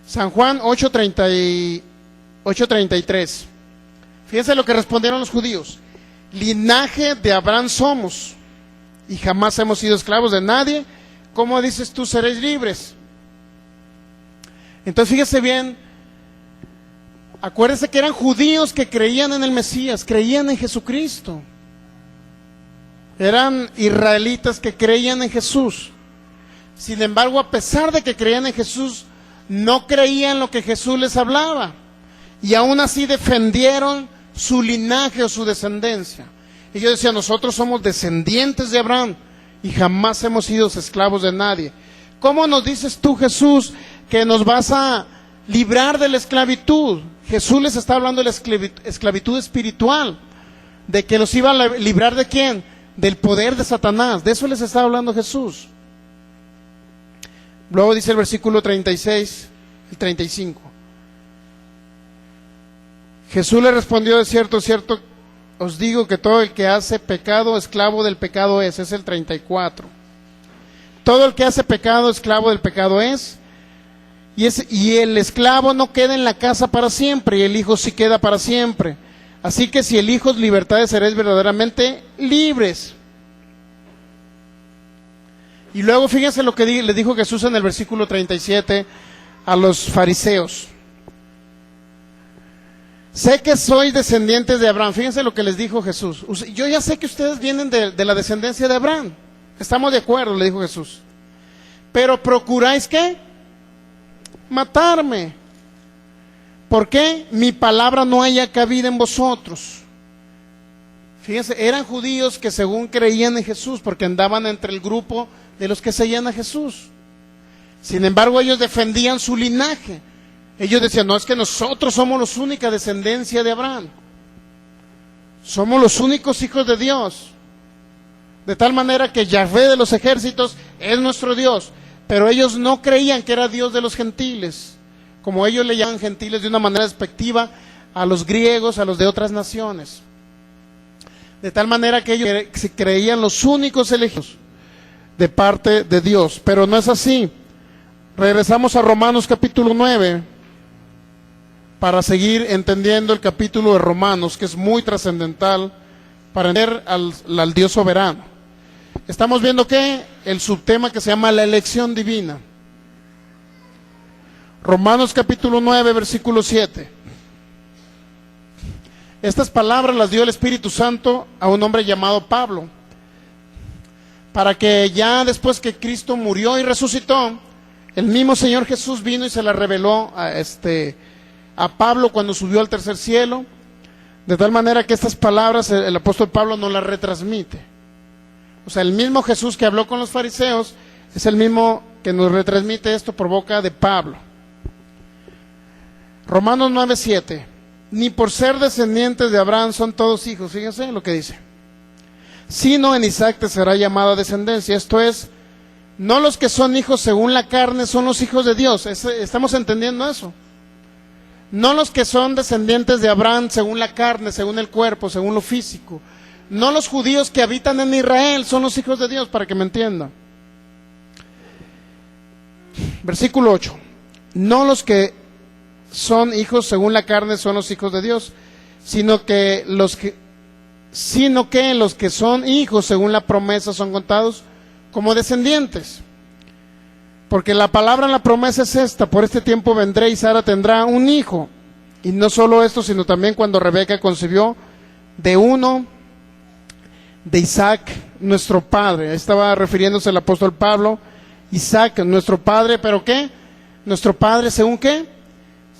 San Juan 8:33. Fíjense lo que respondieron los judíos: linaje de Abraham somos, y jamás hemos sido esclavos de nadie. ¿Cómo dices tú seréis libres? Entonces fíjese bien, acuérdense que eran judíos que creían en el Mesías, creían en Jesucristo. Eran israelitas que creían en Jesús. Sin embargo, a pesar de que creían en Jesús, no creían lo que Jesús les hablaba. Y aún así defendieron su linaje o su descendencia. Ellos decían: nosotros somos descendientes de Abraham y jamás hemos sido esclavos de nadie. ¿Cómo nos dices tú, Jesús, que nos vas a librar de la esclavitud? Jesús les está hablando de la esclavitud espiritual, de que los iba a librar ¿de quién? Del poder de Satanás. De eso les está hablando Jesús. Luego dice el versículo 36 y 35. Jesús le respondió: de cierto, cierto os digo que todo el que hace pecado, esclavo del pecado es. Es el 34. Todo el que hace pecado, esclavo del pecado es. Y el esclavo no queda en la casa para siempre, y el Hijo sí queda para siempre. Así que si el Hijo os libertare, seréis verdaderamente libres. Y luego fíjense lo que le dijo Jesús en el versículo 37 a los fariseos: sé que sois descendientes de Abraham. Fíjense lo que les dijo Jesús: yo ya sé que ustedes vienen de la descendencia de Abraham. Estamos de acuerdo, le dijo Jesús. Pero procuráis ¿qué? Matarme. ¿Por qué? Mi palabra no haya cabida en vosotros. Fíjense, eran judíos que según creían en Jesús, porque andaban entre el grupo de los que seguían a Jesús. Sin embargo, ellos defendían su linaje. Ellos decían: no, es que nosotros somos los única descendencia de Abraham. Somos los únicos hijos de Dios. De tal manera que Yahvé de los ejércitos es nuestro Dios. Pero ellos no creían que era Dios de los gentiles, como ellos le llaman gentiles de una manera despectiva a los griegos, a los de otras naciones. De tal manera que ellos se creían los únicos elegidos de parte de Dios. Pero no es así. Regresamos a Romanos capítulo 9 para seguir entendiendo el capítulo de Romanos, que es muy trascendental para entender al Dios soberano. Estamos viendo que el subtema que se llama la elección divina. Romanos capítulo 9, versículo 7. Estas palabras las dio el Espíritu Santo a un hombre llamado Pablo, para que ya después que Cristo murió y resucitó, el mismo Señor Jesús vino y se la reveló a Pablo cuando subió al tercer cielo, de tal manera que estas palabras el apóstol Pablo nos las retransmite. O sea, el mismo Jesús que habló con los fariseos es el mismo que nos retransmite esto por boca de Pablo. Romanos 9:7. Ni por ser descendientes de Abraham son todos hijos. Fíjense lo que dice: sino en Isaac te será llamada descendencia. Esto es, no los que son hijos según la carne son los hijos de Dios. ¿Estamos entendiendo eso? No los que son descendientes de Abraham según la carne, según el cuerpo, según lo físico. No los judíos que habitan en Israel son los hijos de Dios, para que me entiendan. Versículo 8. No los que son hijos según la carne son los hijos de Dios, sino que los que son hijos según la promesa son contados como descendientes. Porque la palabra en la promesa es esta: por este tiempo vendré y Sara tendrá un hijo. Y no solo esto, sino también cuando Rebeca concibió de uno de Isaac, nuestro padre. Estaba refiriéndose el apóstol Pablo. Isaac, nuestro padre, ¿pero qué? Nuestro padre, ¿según qué?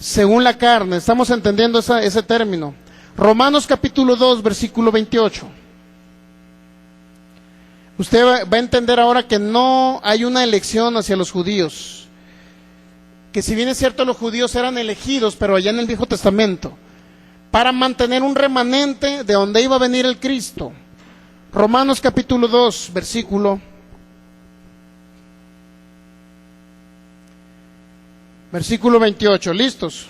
Según la carne. Estamos entendiendo ese término. Romanos capítulo 2, versículo 28. Usted va a entender ahora que no hay una elección hacia los judíos. Que si bien es cierto, los judíos eran elegidos, pero allá en el Viejo Testamento, para mantener un remanente de donde iba a venir el Cristo. Romanos capítulo 2, versículo 28. ¿Listos?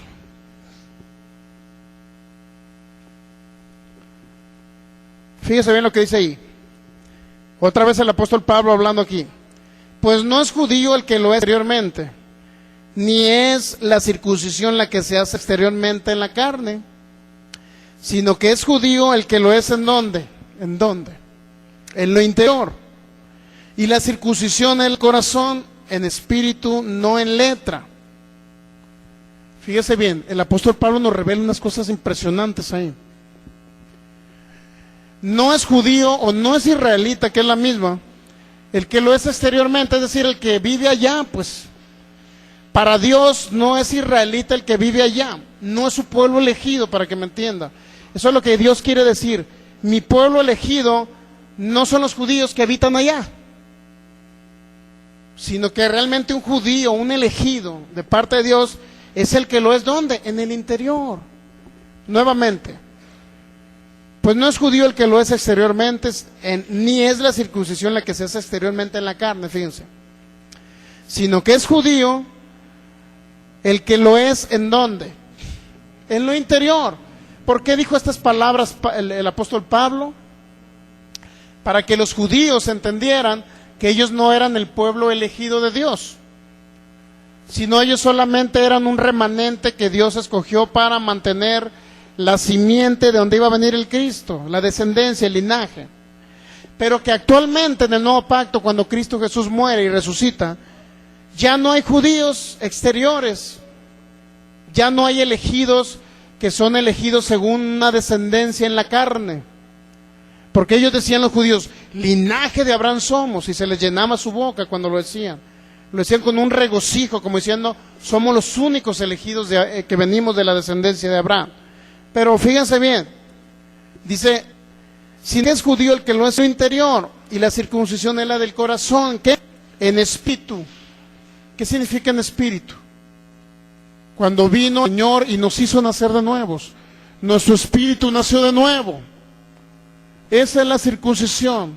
Fíjese bien lo que dice ahí. Otra vez el apóstol Pablo hablando aquí. Pues no es judío el que lo es exteriormente, ni es la circuncisión la que se hace exteriormente en la carne, sino que es judío el que lo es ¿en dónde? ¿En dónde? En lo interior. Y la circuncisión en el corazón, en espíritu, no en letra. Fíjese bien, el apóstol Pablo nos revela unas cosas impresionantes ahí. No es judío o no es israelita, que es la misma, el que lo es exteriormente, es decir, el que vive allá, pues para Dios no es israelita el que vive allá, no es su pueblo elegido, para que me entienda. Eso es lo que Dios quiere decir. Mi pueblo elegido no son los judíos que habitan allá, sino que realmente un judío, un elegido de parte de Dios, es el que lo es ¿dónde? En el interior. Nuevamente, pues no es judío el que lo es exteriormente, ni es la circuncisión la que se hace exteriormente en la carne, fíjense, sino que es judío el que lo es ¿en dónde? En lo interior. ¿Por qué dijo estas palabras el apóstol Pablo? Para que los judíos entendieran que ellos no eran el pueblo elegido de Dios, sino ellos solamente eran un remanente que Dios escogió para mantener la simiente de donde iba a venir el Cristo, la descendencia, el linaje. Pero que actualmente en el nuevo pacto, cuando Cristo Jesús muere y resucita, ya no hay judíos exteriores, ya no hay elegidos que son elegidos según una descendencia en la carne. Porque ellos decían los judíos, linaje de Abraham somos, y se les llenaba su boca cuando lo decían. Lo decían con un regocijo, como diciendo, somos los únicos elegidos que venimos de la descendencia de Abraham. Pero fíjense bien, dice, si es judío el que lo es en su interior, y la circuncisión es la del corazón, ¿qué? En espíritu. ¿Qué significa en espíritu? Cuando vino el Señor y nos hizo nacer de nuevos, nuestro espíritu nació de nuevo. Esa es la circuncisión,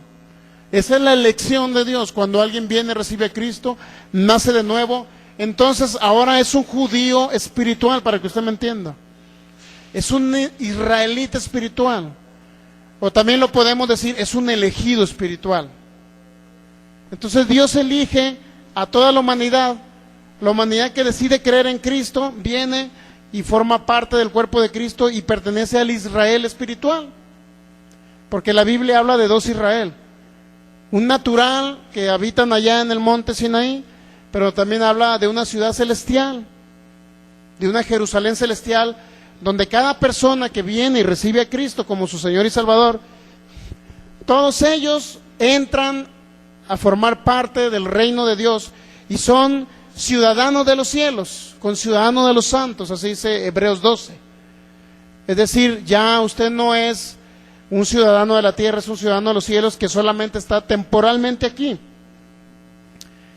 esa es la elección de Dios. Cuando alguien viene y recibe a Cristo, nace de nuevo, entonces ahora es un judío espiritual, para que usted me entienda. Es un israelita espiritual, o también lo podemos decir, es un elegido espiritual. Entonces Dios elige a toda la humanidad que decide creer en Cristo, viene y forma parte del cuerpo de Cristo y pertenece al Israel espiritual. Porque la Biblia habla de dos Israel, un natural que habitan allá en el monte Sinaí, pero también habla de una ciudad celestial, de una Jerusalén celestial, donde cada persona que viene y recibe a Cristo como su Señor y Salvador, todos ellos entran a formar parte del reino de Dios y son ciudadanos de los cielos, conciudadanos de los santos, así dice Hebreos 12. Es decir, ya usted no es un ciudadano de la tierra, es un ciudadano de los cielos que solamente está temporalmente aquí.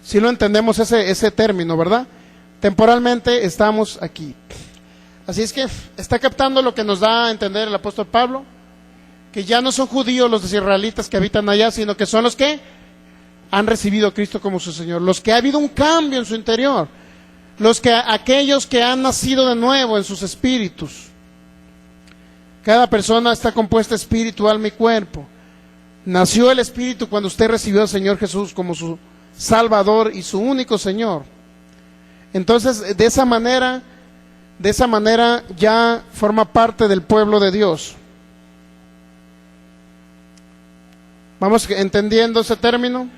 Si lo entendemos ese término, ¿verdad? Temporalmente estamos aquí. Así es que está captando lo que nos da a entender el apóstol Pablo, que ya no son judíos los israelitas que habitan allá, sino que son los que han recibido a Cristo como su Señor, los que ha habido un cambio en su interior, aquellos que han nacido de nuevo en sus espíritus. Cada persona está compuesta espíritu, alma y cuerpo. Nació el espíritu cuando usted recibió al Señor Jesús como su Salvador y su único Señor. Entonces, de esa manera ya forma parte del pueblo de Dios. ¿Vamos entendiendo ese término?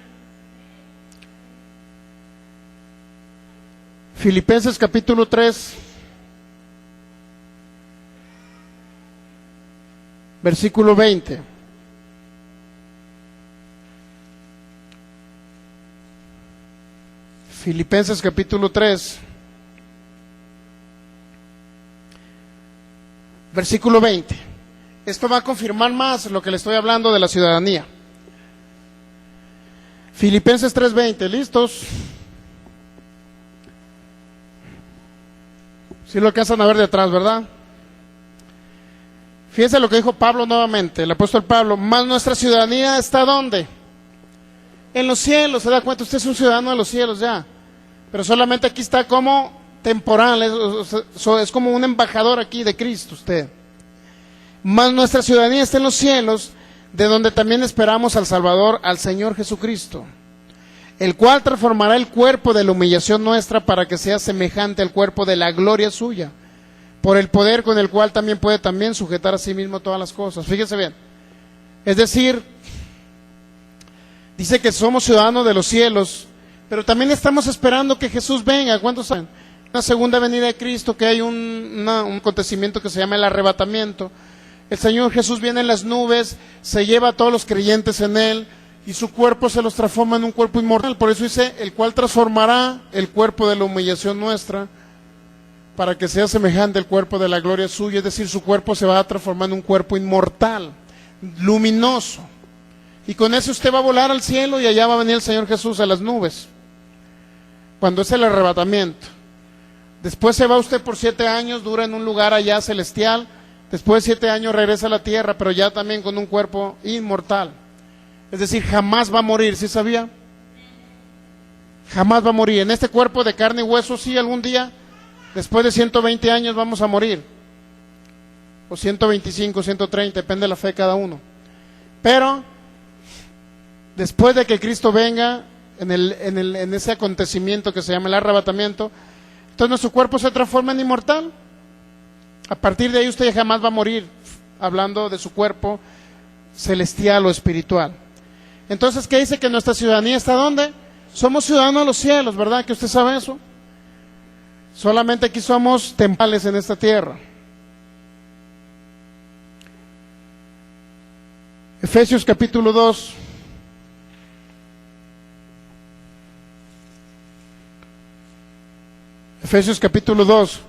Filipenses capítulo 3, versículo 20. Filipenses capítulo 3, versículo 20. Esto va a confirmar más lo que le estoy hablando de la ciudadanía. Filipenses 3:20, ¿listos? Si lo alcanzan a ver detrás, ¿verdad? Fíjense lo que dijo Pablo nuevamente, el apóstol Pablo, más nuestra ciudadanía está ¿dónde? En los cielos. Se da cuenta, usted es un ciudadano de los cielos ya, pero solamente aquí está como temporal, es como un embajador aquí de Cristo usted. Más nuestra ciudadanía está en los cielos, de donde también esperamos al Salvador, al Señor Jesucristo, el cual transformará el cuerpo de la humillación nuestra para que sea semejante al cuerpo de la gloria suya, por el poder con el cual también puede también sujetar a sí mismo todas las cosas. Fíjense bien, es decir, dice que somos ciudadanos de los cielos, pero también estamos esperando que Jesús venga. ¿Cuántos saben? Una segunda venida de Cristo, que hay un acontecimiento que se llama el arrebatamiento. El Señor Jesús viene en las nubes, se lleva a todos los creyentes en Él, y su cuerpo se los transforma en un cuerpo inmortal. Por eso dice, el cual transformará el cuerpo de la humillación nuestra, para que sea semejante al cuerpo de la gloria suya. Es decir, su cuerpo se va a transformar en un cuerpo inmortal, luminoso. Y con eso usted va a volar al cielo, y allá va a venir el Señor Jesús a las nubes, cuando es el arrebatamiento. Después se va usted por 7 años, dura en un lugar allá celestial. Después de 7 años regresa a la tierra, pero ya también con un cuerpo inmortal. Es decir, jamás va a morir, ¿sí sabía? Jamás va a morir. En este cuerpo de carne y hueso, sí, algún día, después de 120 años vamos a morir. O 125, 130, depende de la fe de cada uno. Pero, después de que Cristo venga, en ese acontecimiento que se llama el arrebatamiento, entonces nuestro cuerpo se transforma en inmortal. A partir de ahí usted jamás va a morir, hablando de su cuerpo celestial o espiritual. Entonces, ¿qué dice? Que nuestra ciudadanía está ¿dónde? Somos ciudadanos de los cielos, ¿verdad? ¿Que usted sabe eso? Solamente aquí somos temporales en esta tierra. Efesios capítulo 2. Efesios capítulo 2.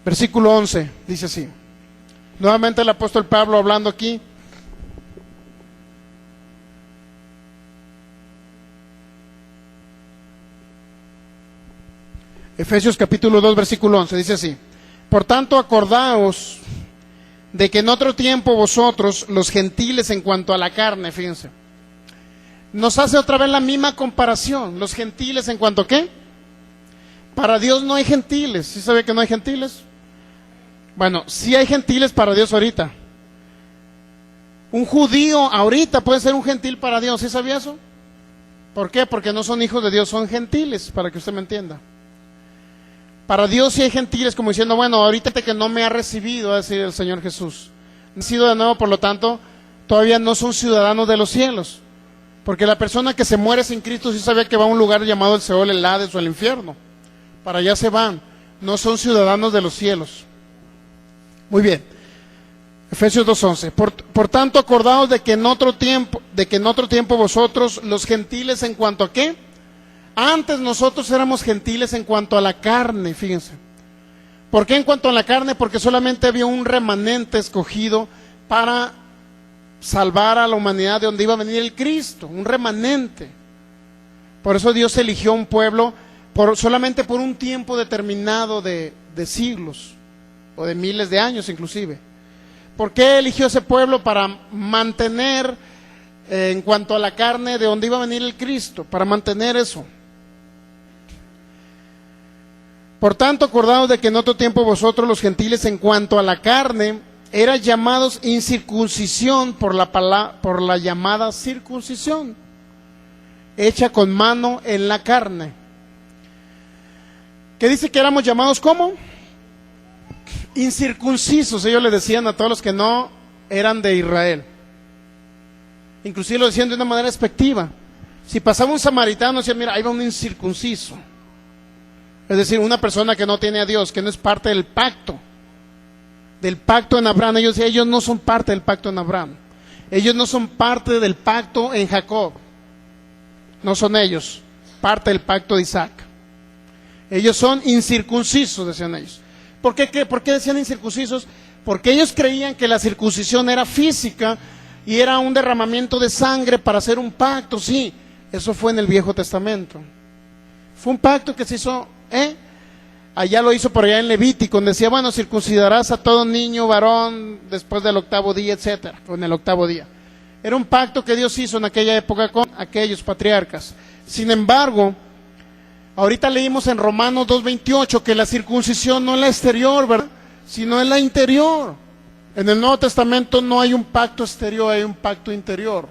Versículo 11, dice así. Nuevamente el apóstol Pablo hablando aquí. Efesios capítulo 2, versículo 11, dice así. Por tanto, acordaos de que en otro tiempo vosotros, los gentiles en cuanto a la carne, fíjense, nos hace otra vez la misma comparación. Los gentiles en cuanto a ¿qué? Para Dios no hay gentiles. ¿Sí sabe que no hay gentiles? Bueno, sí hay gentiles para Dios ahorita. Un judío ahorita puede ser un gentil para Dios. ¿Sí sabía eso? ¿Por qué? Porque no son hijos de Dios, son gentiles, para que usted me entienda. Para Dios sí hay gentiles, como diciendo, bueno, ahorita que no me ha recibido, va a decir el Señor Jesús. Nacido de nuevo, por lo tanto, todavía no son ciudadanos de los cielos. Porque la persona que se muere sin Cristo sí sabía que va a un lugar llamado el Seol, el Hades o el infierno. Para allá se van. No son ciudadanos de los cielos. Muy bien. Efesios 2:11. Por tanto, acordaos de que en otro tiempo vosotros, los gentiles, en cuanto a ¿qué? Antes nosotros éramos gentiles en cuanto a la carne, fíjense. ¿Por qué en cuanto a la carne? Porque solamente había un remanente escogido para salvar a la humanidad de donde iba a venir el Cristo, un remanente. Por eso Dios eligió un pueblo solamente por un tiempo determinado de siglos, o de miles de años inclusive. ¿Por qué eligió ese pueblo? Para mantener, en cuanto a la carne, de donde iba a venir el Cristo, para mantener eso. Por tanto, acordaos de que en otro tiempo vosotros, los gentiles, en cuanto a la carne, eran llamados incircuncisión por la llamada circuncisión, hecha con mano en la carne. ¿Qué dice que éramos llamados cómo? Incircuncisos. Ellos le decían a todos los que no eran de Israel. Inclusive lo decían de una manera despectiva. Si pasaba un samaritano, decían, mira, ahí va un incircunciso. Es decir, una persona que no tiene a Dios, que no es parte del pacto en Abraham. Ellos decían, ellos no son parte del pacto en Abraham. Ellos no son parte del pacto en Jacob. No son ellos parte del pacto de Isaac. Ellos son incircuncisos, decían ellos. ¿Por qué decían incircuncisos? Porque ellos creían que la circuncisión era física y era un derramamiento de sangre para hacer un pacto. Sí, eso fue en el Viejo Testamento. Fue un pacto que se hizo, allá lo hizo por allá en Levítico, donde decía, bueno, circuncidarás a todo niño varón después del 8º día, etcétera, o en el 8º día. Era un pacto que Dios hizo en aquella época con aquellos patriarcas. Sin embargo, ahorita leímos en Romanos 2:28 que la circuncisión no es la exterior, ¿verdad? Sino es la interior. En el Nuevo Testamento no hay un pacto exterior, hay un pacto interior.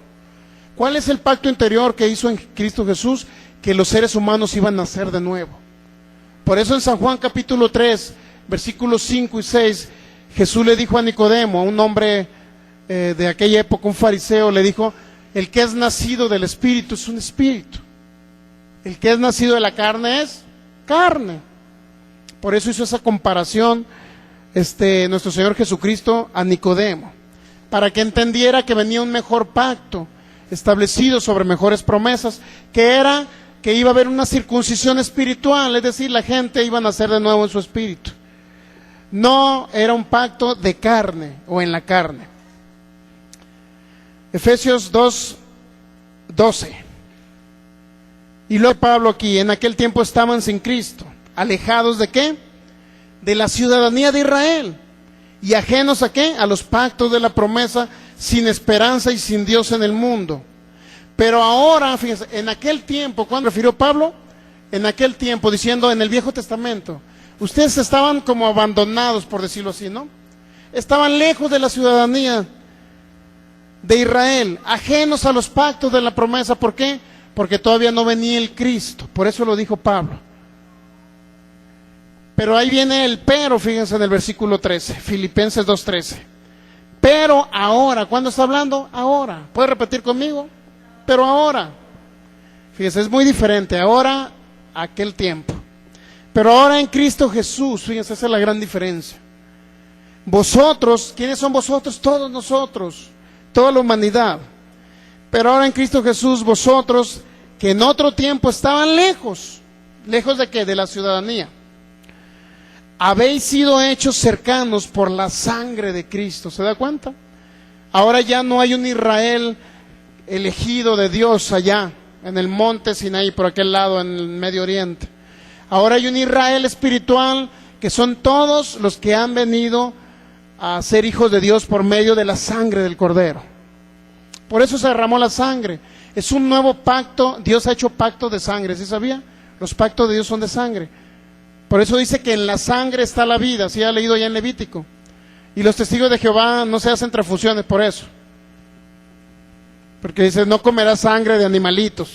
¿Cuál es el pacto interior que hizo en Cristo Jesús? Que los seres humanos iban a nacer de nuevo. Por eso en San Juan capítulo 3, versículos 5 y 6, Jesús le dijo a Nicodemo, a un hombre de aquella época, un fariseo, le dijo: el que es nacido del Espíritu es un espíritu, el que es nacido de la carne es carne. Por eso hizo esa comparación nuestro Señor Jesucristo a Nicodemo, para que entendiera que venía un mejor pacto establecido sobre mejores promesas, que era que iba a haber una circuncisión espiritual, es decir, la gente iba a nacer de nuevo en su espíritu. No era un pacto de carne o en la carne. Efesios 2:12. Y luego Pablo aquí: en aquel tiempo estaban sin Cristo, alejados ¿de qué? De la ciudadanía de Israel, y ajenos ¿a qué? A los pactos de la promesa, sin esperanza y sin Dios en el mundo. Pero ahora, fíjense, en aquel tiempo, ¿cuándo refirió Pablo? En aquel tiempo, diciendo en el Viejo Testamento, ustedes estaban como abandonados, por decirlo así, ¿no? Estaban lejos de la ciudadanía de Israel, ajenos a los pactos de la promesa. ¿Por qué? Porque todavía no venía el Cristo. Por eso lo dijo Pablo. Pero ahí viene el pero, fíjense en el versículo 13, Filipenses 2:13. Pero ahora, ¿cuándo está hablando? Ahora. ¿Puede repetir conmigo? Pero ahora. Fíjense, es muy diferente. Ahora, aquel tiempo. Pero ahora en Cristo Jesús, fíjense, esa es la gran diferencia. Vosotros, ¿quiénes son vosotros? Todos nosotros, toda la humanidad. Pero ahora en Cristo Jesús, vosotros, que en otro tiempo estaban lejos. ¿Lejos de qué? De la ciudadanía. Habéis sido hechos cercanos por la sangre de Cristo. ¿Se da cuenta? Ahora ya no hay un Israel elegido de Dios allá, en el monte Sinaí, por aquel lado, en el Medio Oriente. Ahora hay un Israel espiritual, que son todos los que han venido a ser hijos de Dios por medio de la sangre del Cordero. Por eso se derramó la sangre. Es un nuevo pacto. Dios ha hecho pacto de sangre, ¿sí sabía? Los pactos de Dios son de sangre. Por eso dice que en la sangre está la vida, ¿sí ha leído ya en Levítico? Y los testigos de Jehová no se hacen transfusiones por eso. Porque dice: no comerás sangre de animalitos.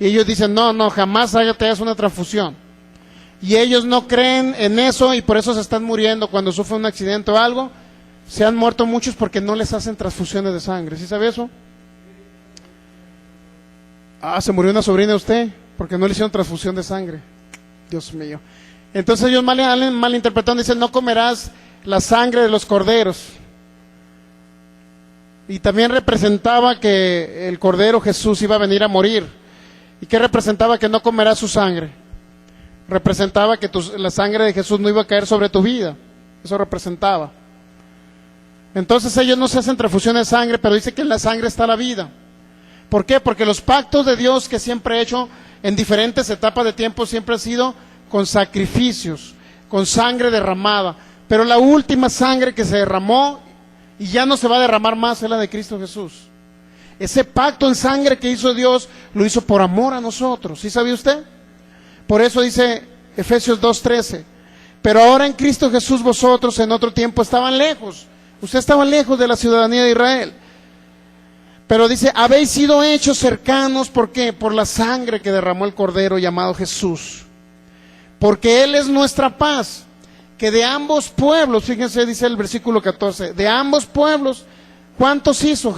Y ellos dicen: no, jamás te hagas una transfusión. Y ellos no creen en eso, y por eso se están muriendo cuando sufren un accidente o algo. Se han muerto muchos porque no les hacen transfusiones de sangre. ¿Sí sabe eso? Se murió una sobrina de usted porque no le hicieron transfusión de sangre. Dios mío. Entonces ellos malinterpretando dicen: no comerás la sangre de los corderos. Y también representaba que el Cordero Jesús iba a venir a morir. ¿Y qué representaba? Que no comerás su sangre. Representaba que la sangre de Jesús no iba a caer sobre tu vida. Eso representaba. Entonces ellos no se hacen transfusión de sangre, pero dice que en la sangre está la vida. ¿Por qué? Porque los pactos de Dios que siempre ha hecho en diferentes etapas de tiempo siempre han sido con sacrificios, con sangre derramada. Pero la última sangre que se derramó y ya no se va a derramar más es la de Cristo Jesús. Ese pacto en sangre que hizo Dios lo hizo por amor a nosotros. ¿Sí sabía usted? Por eso dice Efesios 2:13. Pero ahora en Cristo Jesús vosotros en otro tiempo estaban lejos. Usted estaba lejos de la ciudadanía de Israel. Pero dice: habéis sido hechos cercanos. ¿Por qué? Por la sangre que derramó el Cordero llamado Jesús. Porque Él es nuestra paz. Que de ambos pueblos, fíjense, dice el versículo 14, de ambos pueblos, ¿cuántos hizo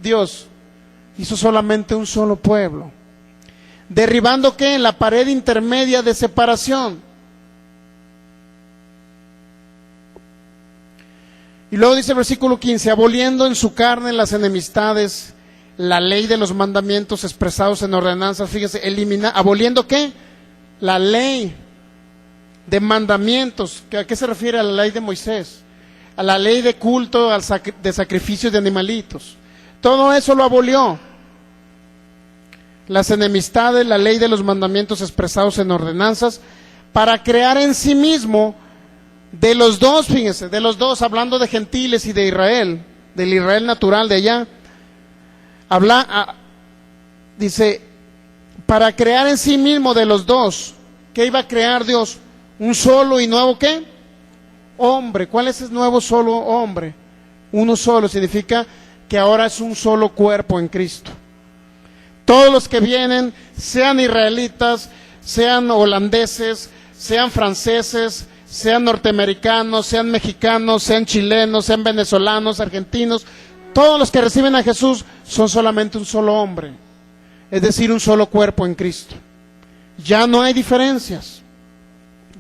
Dios? Hizo solamente un solo pueblo. Derribando ¿qué? La pared intermedia de separación. Y luego dice el versículo 15, aboliendo en su carne las enemistades, la ley de los mandamientos expresados en ordenanzas. Fíjense, aboliendo ¿qué? La ley de mandamientos. ¿A qué se refiere? A la ley de Moisés, a la ley de culto, de sacrificios de animalitos. Todo eso lo abolió. Las enemistades, la ley de los mandamientos expresados en ordenanzas, para crear en sí mismo de los dos, fíjense, de los dos, hablando de gentiles y de Israel, del Israel natural de allá, dice, para crear en sí mismo de los dos. ¿Qué iba a crear Dios? Un solo y nuevo ¿qué? Hombre. ¿Cuál es el nuevo solo hombre? uno solo, significa que ahora es un solo cuerpo en Cristo. Todos los que vienen, sean israelitas, sean holandeses, sean franceses, sean norteamericanos, sean mexicanos, sean chilenos, sean venezolanos, argentinos, todos los que reciben a Jesús son solamente un solo hombre, es decir, un solo cuerpo en Cristo. Ya no hay diferencias,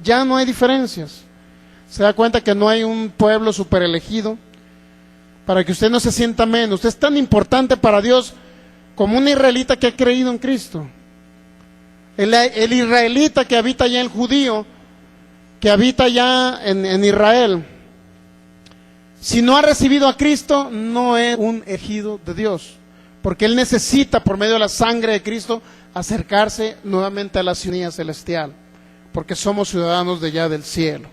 ya no hay diferencias. Se da cuenta que no hay un pueblo super elegido, para que usted no se sienta menos. Usted es tan importante para Dios como un israelita que ha creído en Cristo. El israelita que habita allá, el judío que habita allá en Israel, si no ha recibido a Cristo, no es un elegido de Dios, porque él necesita, por medio de la sangre de Cristo, acercarse nuevamente a la ciudadanía celestial, porque somos ciudadanos de allá del cielo.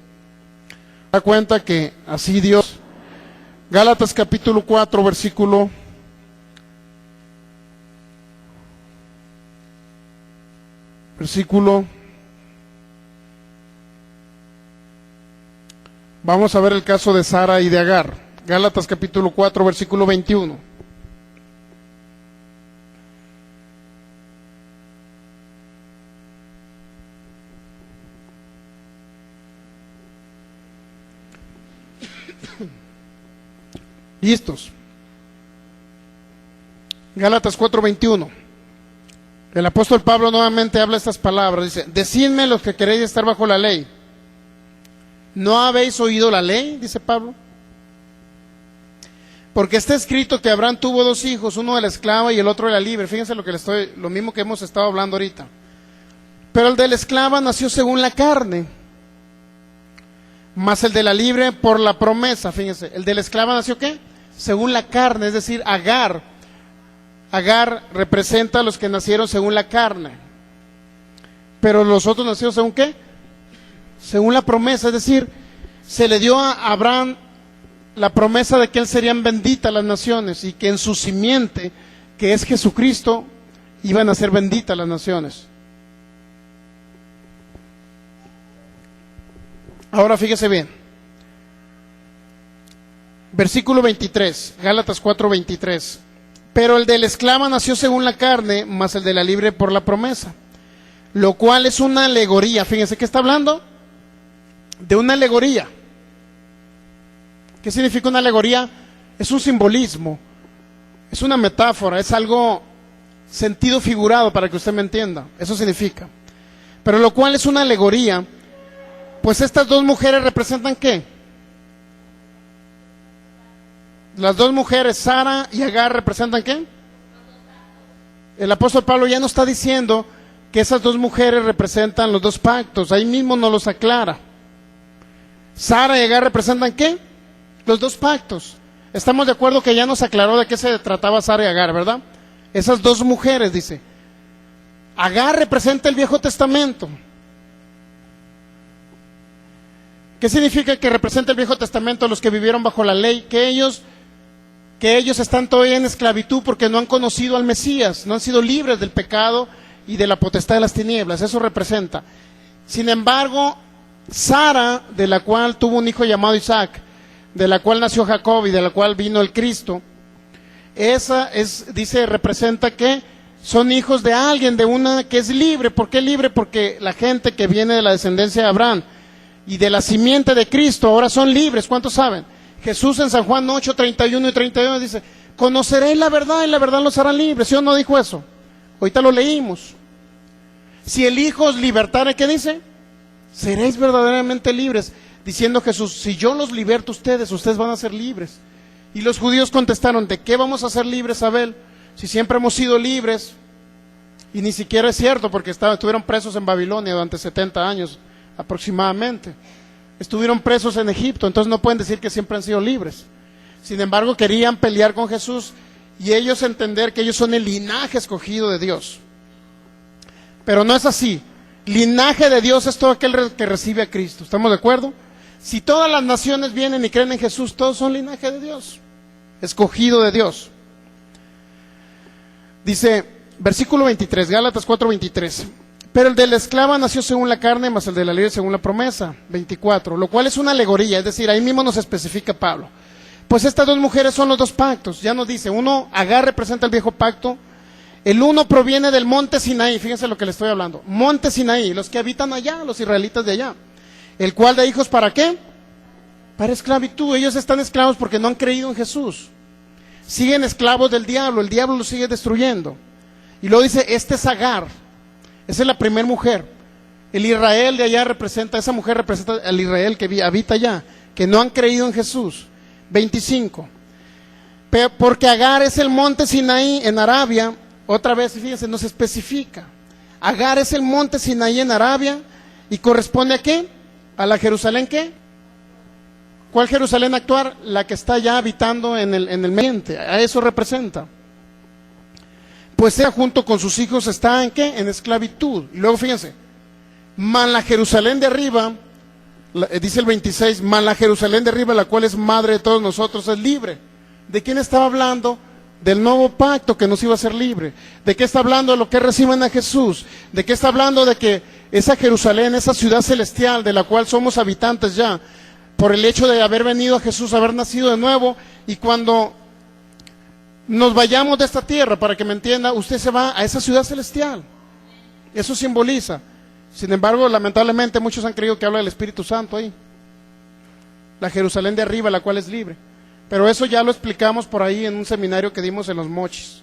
Da cuenta que así Dios. Gálatas capítulo 4, versículo vamos a ver el caso de Sara y de Agar. Gálatas capítulo 4, versículo 21. ¿Listos? Gálatas 4, 21. El apóstol Pablo nuevamente habla estas palabras, dice: decidme los que queréis estar bajo la ley, ¿no habéis oído la ley? Dice Pablo. Porque está escrito que Abraham tuvo dos hijos, uno de la esclava y el otro de la libre. Fíjense lo mismo que hemos estado hablando ahorita. Pero el de la esclava nació según la carne, mas el de la libre por la promesa. Fíjense, el de la esclava nació ¿qué? Según la carne, es decir, Agar. Agar representa a los que nacieron según la carne, pero los otros nacieron según ¿qué? Según la promesa, es decir, se le dio a Abraham la promesa de que él serían benditas las naciones y que en su simiente, que es Jesucristo, iban a ser benditas las naciones. Ahora fíjese bien, versículo 23, Gálatas 4, 23. Pero el de la esclava nació según la carne, mas el de la libre por la promesa, lo cual es una alegoría. Fíjense que está hablando de una alegoría. ¿Qué significa una alegoría? Es un simbolismo, es una metáfora, es algo sentido figurado, para que usted me entienda. Eso significa. Pero lo cual es una alegoría, pues estas dos mujeres representan ¿qué? Las dos mujeres, Sara y Agar, ¿representan qué? El apóstol Pablo ya no está diciendo que esas dos mujeres representan los dos pactos, ahí mismo nos los aclara. Sara y Agar representan ¿qué? Los dos pactos. Estamos de acuerdo que ya nos aclaró de qué se trataba Sara y Agar, ¿verdad? Esas dos mujeres, dice. Agar representa el Viejo Testamento. ¿Qué significa que representa el Viejo Testamento? Los que vivieron bajo la ley, que ellos están todavía en esclavitud porque no han conocido al Mesías, no han sido libres del pecado y de la potestad de las tinieblas. Eso representa. Sin embargo, Sara, de la cual tuvo un hijo llamado Isaac, de la cual nació Jacob y de la cual vino el Cristo, representa que son hijos de alguien, de una que es libre. ¿Por qué libre? Porque la gente que viene de la descendencia de Abraham y de la simiente de Cristo ahora son libres. ¿Cuántos saben? Jesús en San Juan 8, 31 y 32 dice: conoceréis la verdad y la verdad los hará libres. ¿Sí o no dijo eso? Ahorita lo leímos. Si el Hijo os libertare, ¿qué dice? Seréis verdaderamente libres. Diciendo Jesús: si yo los liberto a ustedes van a ser libres. Y los judíos contestaron: ¿de qué vamos a ser libres, Abel? Si siempre hemos sido libres. Y ni siquiera es cierto, porque estuvieron presos en Babilonia durante 70 años aproximadamente. Estuvieron presos en Egipto, entonces no pueden decir que siempre han sido libres. Sin embargo, querían pelear con Jesús y ellos entender que ellos son el linaje escogido de Dios. Pero no es así. Linaje de Dios es todo aquel que recibe a Cristo. ¿Estamos de acuerdo? Si todas las naciones vienen y creen en Jesús, todos son linaje de Dios, escogido de Dios. Dice, versículo 23, Gálatas 4, 23. Pero el de la esclava nació según la carne, mas el de la libre según la promesa. 24, lo cual es una alegoría, es decir, ahí mismo nos especifica Pablo. Pues estas dos mujeres son los dos pactos. Ya nos dice, uno, Agar representa el viejo pacto. El uno proviene del monte Sinaí, fíjense lo que le estoy hablando. Monte Sinaí, los que habitan allá, los israelitas de allá. El cual da hijos, ¿para qué? Para esclavitud. Ellos están esclavos porque no han creído en Jesús. Siguen esclavos del diablo, el diablo los sigue destruyendo. Y luego dice, este es Agar. Esa es la primera mujer. El Israel de allá representa, esa mujer representa al Israel que habita allá, que no han creído en Jesús. 25. Porque Agar es el monte Sinaí en Arabia. Otra vez, fíjense, no se especifica. Agar es el monte Sinaí en Arabia. ¿Y corresponde a qué? ¿A la Jerusalén qué? ¿Cuál Jerusalén actual? La que está ya habitando en el ambiente. A eso representa. Pues ella junto con sus hijos está en qué? En esclavitud. Y luego fíjense, mas la Jerusalén de arriba, dice el 26, mas la Jerusalén de arriba, la cual es madre de todos nosotros, es libre. ¿De quién estaba hablando? Del nuevo pacto que nos iba a hacer libre. ¿De qué está hablando? De lo que reciben a Jesús. ¿De qué está hablando? De que esa Jerusalén, esa ciudad celestial de la cual somos habitantes ya, por el hecho de haber venido a Jesús, haber nacido de nuevo, y cuando nos vayamos de esta tierra, para que me entienda, usted se va a esa ciudad celestial. Eso simboliza. Sin embargo, lamentablemente muchos han creído que habla del Espíritu Santo ahí. La Jerusalén de arriba, la cual es libre. Pero eso ya lo explicamos por ahí en un seminario que dimos en Los Mochis,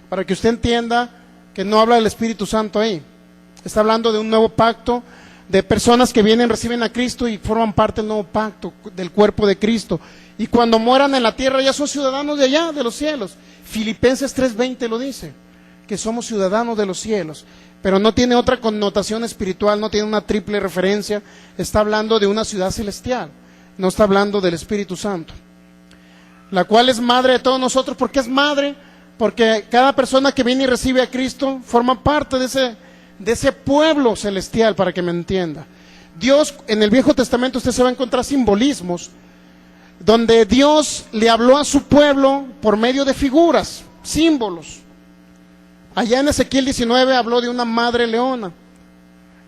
para que usted entienda que no habla del Espíritu Santo ahí. Está hablando de un nuevo pacto, de personas que vienen, reciben a Cristo y forman parte del nuevo pacto, del cuerpo de Cristo. Y cuando mueran en la tierra ya son ciudadanos de allá, de los cielos. Filipenses 3:20 lo dice, que somos ciudadanos de los cielos. Pero no tiene otra connotación espiritual, no tiene una triple referencia. Está hablando de una ciudad celestial, no está hablando del Espíritu Santo, la cual es madre de todos nosotros. ¿Por qué es madre? Porque cada persona que viene y recibe a Cristo forma parte de ese pueblo celestial, para que me entienda. Dios, en el Viejo Testamento usted se va a encontrar simbolismos, donde Dios le habló a su pueblo por medio de figuras, símbolos. Allá en Ezequiel 19 habló de una madre leona.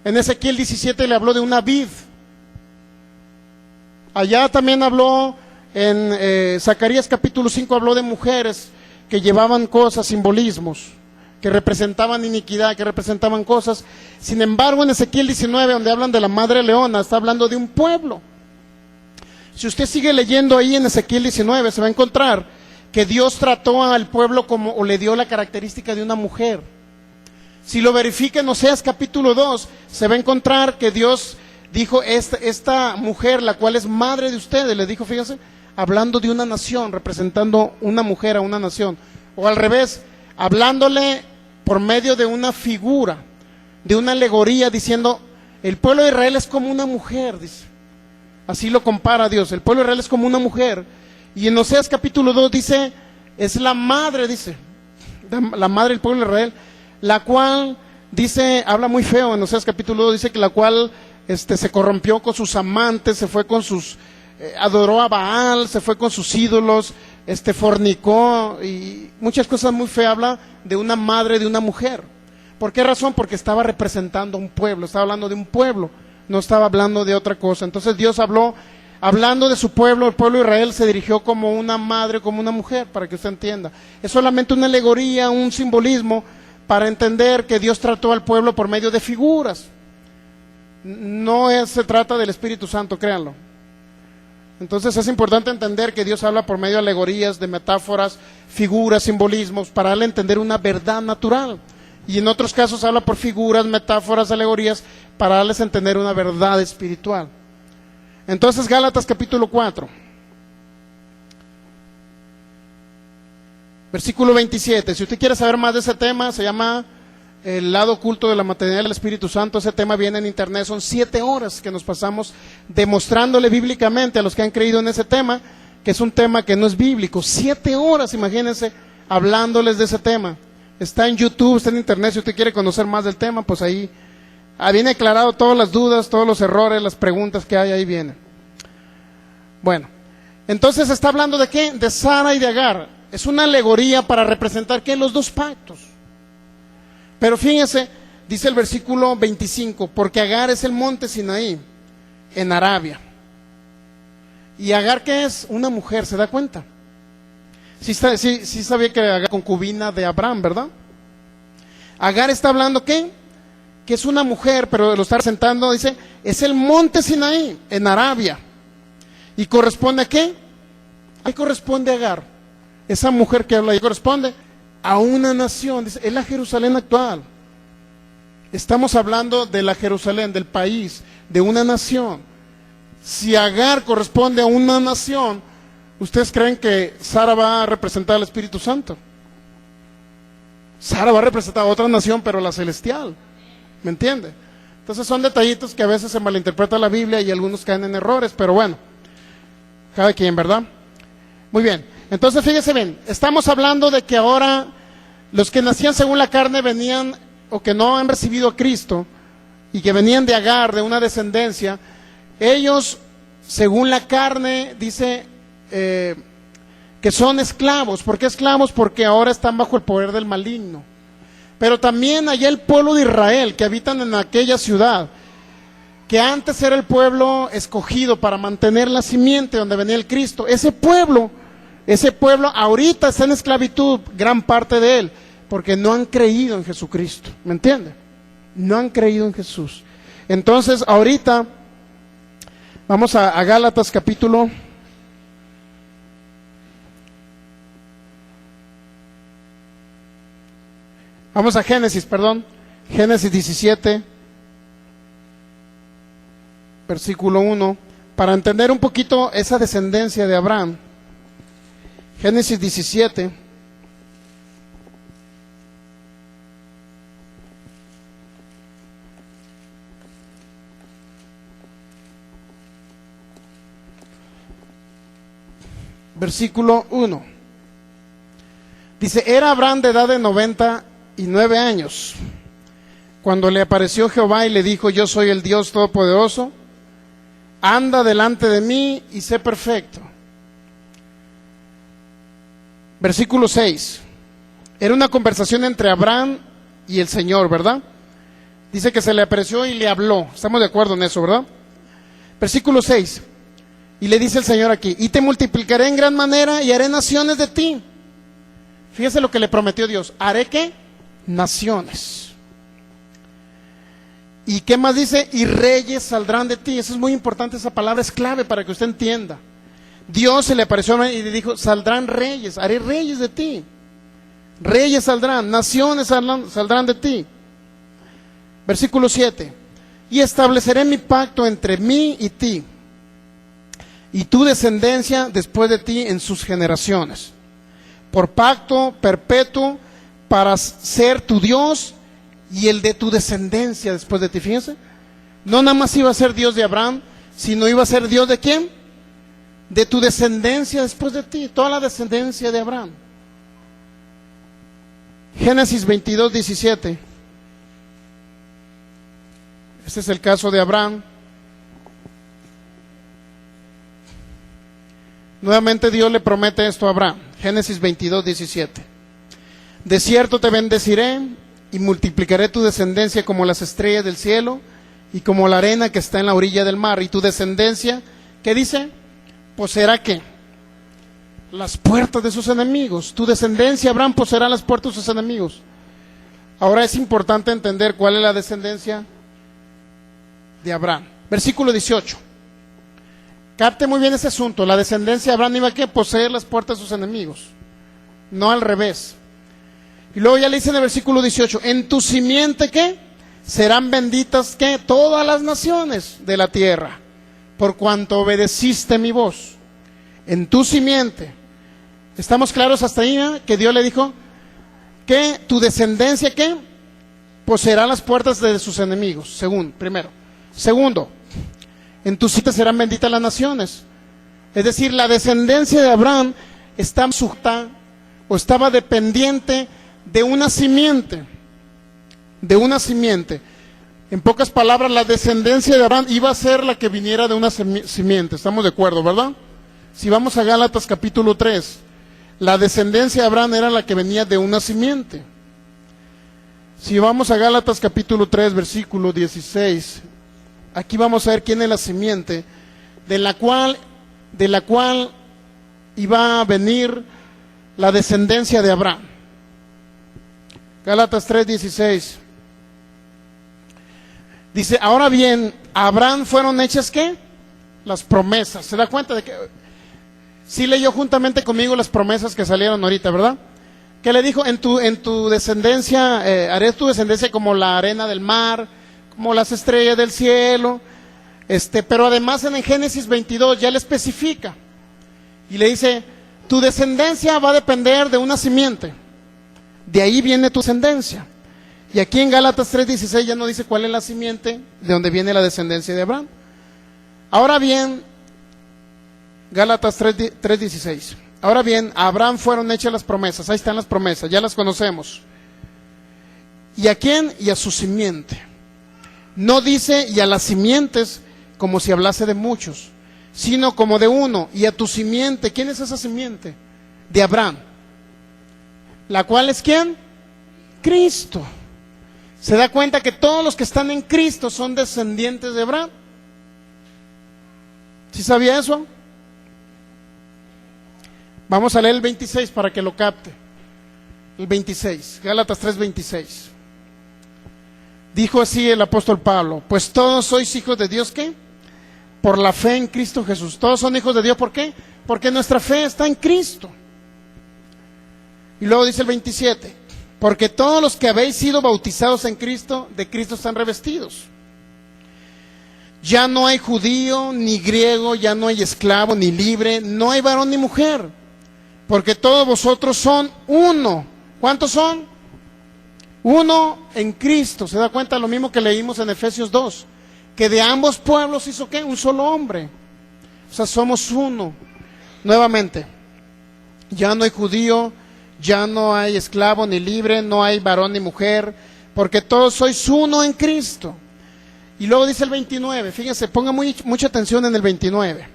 En Ezequiel 17 le habló de una vid. Allá también habló, en Zacarías capítulo 5 habló de mujeres que llevaban cosas, simbolismos, que representaban iniquidad, que representaban cosas. Sin embargo, en Ezequiel 19, donde hablan de la madre leona, está hablando de un pueblo. Si usted sigue leyendo ahí en Ezequiel 19, se va a encontrar que Dios trató al pueblo como, o le dio la característica de una mujer. Si lo verifica en Oseas capítulo 2, se va a encontrar que Dios dijo, esta mujer, la cual es madre de ustedes, le dijo, fíjense, hablando de una nación, representando una mujer a una nación. O al revés, hablándole por medio de una figura, de una alegoría, diciendo, el pueblo de Israel es como una mujer, dice. Así lo compara Dios, el pueblo de Israel es como una mujer. Y en Oseas capítulo 2 dice, es la madre, dice, la madre del pueblo de Israel, la cual, dice, habla muy feo en Oseas capítulo 2, dice que la cual se corrompió con sus amantes, se fue con sus, adoró a Baal, se fue con sus ídolos, fornicó, y muchas cosas muy feas. Habla de una madre, de una mujer. ¿Por qué razón? Porque estaba representando a un pueblo, estaba hablando de un pueblo, no estaba hablando de otra cosa. Entonces Dios habló, hablando de su pueblo, el pueblo de Israel se dirigió como una madre, como una mujer, para que usted entienda. Es solamente una alegoría, un simbolismo, para entender que Dios trató al pueblo por medio de figuras. No se trata del Espíritu Santo, créanlo. Entonces es importante entender que Dios habla por medio de alegorías, de metáforas, figuras, simbolismos, para darle a entender una verdad natural. Y en otros casos habla por figuras, metáforas, alegorías, para darles a entender una verdad espiritual. Entonces Gálatas capítulo 4, versículo 27. Si usted quiere saber más de ese tema, se llama el lado oculto de la maternidad del Espíritu Santo. Ese tema viene en internet, son 7 horas que nos pasamos demostrándole bíblicamente a los que han creído en ese tema, que es un tema que no es bíblico. 7 horas, imagínense, hablándoles de ese tema. Está en YouTube, está en internet. Si usted quiere conocer más del tema, pues ahí viene aclarado todas las dudas, todos los errores, las preguntas que hay, ahí vienen. Bueno, entonces está hablando de ¿qué? De Sara y de Agar. Es una alegoría para representar ¿qué? Los dos pactos. Pero fíjense, dice el versículo 25, porque Agar es el monte Sinaí, en Arabia. ¿Y Agar qué es? Una mujer, ¿se da cuenta? Sí sabía que Agar concubina de Abraham, ¿verdad? Agar está hablando ¿qué? Que es una mujer, pero lo está presentando, dice, es el monte Sinaí, en Arabia. ¿Y corresponde a qué? Ahí corresponde a Agar. Esa mujer que habla ahí corresponde a una nación, dice, es la Jerusalén actual. Estamos hablando de la Jerusalén, del país, de una nación. Si Agar corresponde a una nación, ¿ustedes creen que Sara va a representar al Espíritu Santo? Sara va a representar a otra nación, pero la celestial. ¿Me entiende? Entonces son detallitos que a veces se malinterpreta la Biblia y algunos caen en errores, pero bueno, cada quien, ¿verdad? Muy bien, entonces fíjese bien, estamos hablando de que ahora los que nacían según la carne venían, o que no han recibido a Cristo, y que venían de Agar, de una descendencia, ellos, según la carne, dice que son esclavos. ¿Por qué esclavos? Porque ahora están bajo el poder del maligno. Pero también allá el pueblo de Israel, que habitan en aquella ciudad, que antes era el pueblo escogido para mantener la simiente donde venía el Cristo, ese pueblo ahorita está en esclavitud, gran parte de él, porque no han creído en Jesucristo, ¿me entiende? No han creído en Jesús. Entonces ahorita vamos a Gálatas capítulo vamos a Génesis 17 versículo 1, para entender un poquito esa descendencia de Abraham. Génesis 17 versículo 1. Dice, era Abraham de edad de 99 años, cuando le apareció Jehová y le dijo, yo soy el Dios Todopoderoso, anda delante de mí y sé perfecto. Versículo 6. Era una conversación entre Abraham y el Señor, ¿verdad? Dice que se le apareció y le habló. Estamos de acuerdo en eso, ¿verdad? Versículo 6. Y le dice el Señor aquí, y te multiplicaré en gran manera y haré naciones de ti. Fíjese lo que le prometió Dios. ¿Haré qué? Naciones. ¿Y qué más dice? Y reyes saldrán de ti. Eso es muy importante, esa palabra es clave para que usted entienda. Dios se le apareció y le dijo, saldrán reyes, haré reyes de ti. Reyes saldrán, naciones saldrán de ti. Versículo 7. Y estableceré mi pacto entre mí y ti, y tu descendencia después de ti en sus generaciones, por pacto perpetuo para ser tu Dios y el de tu descendencia después de ti. Fíjense, no nada más iba a ser Dios de Abraham, sino iba a ser Dios de ¿quién? De tu descendencia después de ti, toda la descendencia de Abraham. Génesis 22, 17. Este es el caso de Abraham. Nuevamente Dios le promete esto a Abraham. Génesis 22, 17. De cierto te bendeciré y multiplicaré tu descendencia como las estrellas del cielo y como la arena que está en la orilla del mar. Y tu descendencia, ¿qué dice? Poseerá ¿qué? Las puertas de sus enemigos. Tu descendencia, Abraham, poseerá las puertas de sus enemigos. Ahora es importante entender cuál es la descendencia de Abraham. Versículo 18. Capte muy bien ese asunto. La descendencia de Abraham iba a ¿qué? Poseer las puertas de sus enemigos, no al revés. Y luego ya le dice en el versículo 18, en tu simiente ¿qué? Serán benditas ¿qué? Todas las naciones de la tierra, por cuanto obedeciste mi voz. En tu simiente. ¿Estamos claros hasta ahí? Que Dios le dijo que tu descendencia ¿qué? Poseerá las puertas de sus enemigos, primero. Segundo, en tu simiente serán benditas las naciones. Es decir, la descendencia de Abraham está sujeta o estaba dependiente de una simiente. De una simiente. En pocas palabras, la descendencia de Abraham iba a ser la que viniera de una simiente. ¿Estamos de acuerdo, verdad? Si vamos a Gálatas capítulo 3, la descendencia de Abraham era la que venía de una simiente. Si vamos a Gálatas capítulo 3, versículo 16, aquí vamos a ver quién es la simiente, de la cual de la cual iba a venir la descendencia de Abraham. Gálatas 3:16. Dice, ahora bien, a Abraham fueron hechas ¿qué? Las promesas. ¿Se da cuenta de que sí leyó juntamente conmigo las promesas que salieron ahorita, verdad? Que le dijo, en tu descendencia, haré tu descendencia como la arena del mar, como las estrellas del cielo. Pero además en Génesis 22 ya le especifica y le dice, tu descendencia va a depender de una simiente, de ahí viene tu descendencia. Y aquí en Gálatas 3:16 ya no dice cuál es la simiente de donde viene la descendencia de Abraham. Ahora bien, Gálatas 3:16. Ahora bien, a Abraham fueron hechas las promesas. Ahí están las promesas, ya las conocemos. ¿Y a quién? Y a su simiente. No dice y a las simientes como si hablase de muchos, sino como de uno, y a tu simiente. ¿Quién es esa simiente? De Abraham. ¿La cual es quién? Cristo. ¿Se da cuenta que todos los que están en Cristo son descendientes de Abraham? ¿Sí sabía eso? Vamos a leer el 26 para que lo capte. El 26, Gálatas 3:26. Dijo así el apóstol Pablo, pues todos sois hijos de Dios, ¿qué? Por la fe en Cristo Jesús. Todos son hijos de Dios, ¿por qué? Porque nuestra fe está en Cristo. Y luego dice el 27, porque todos los que habéis sido bautizados en Cristo, de Cristo están revestidos. Ya no hay judío ni griego, ya no hay esclavo ni libre, no hay varón ni mujer, porque todos vosotros son uno. ¿Cuántos son? Uno en Cristo. ¿Se da cuenta? Lo mismo que leímos en Efesios 2, que de ambos pueblos hizo ¿qué? Un solo hombre. O sea, somos uno. Nuevamente, ya no hay judío, ya no hay esclavo ni libre, no hay varón ni mujer, porque todos sois uno en Cristo. Y luego dice el 29, fíjense, pongan mucha atención en el 29.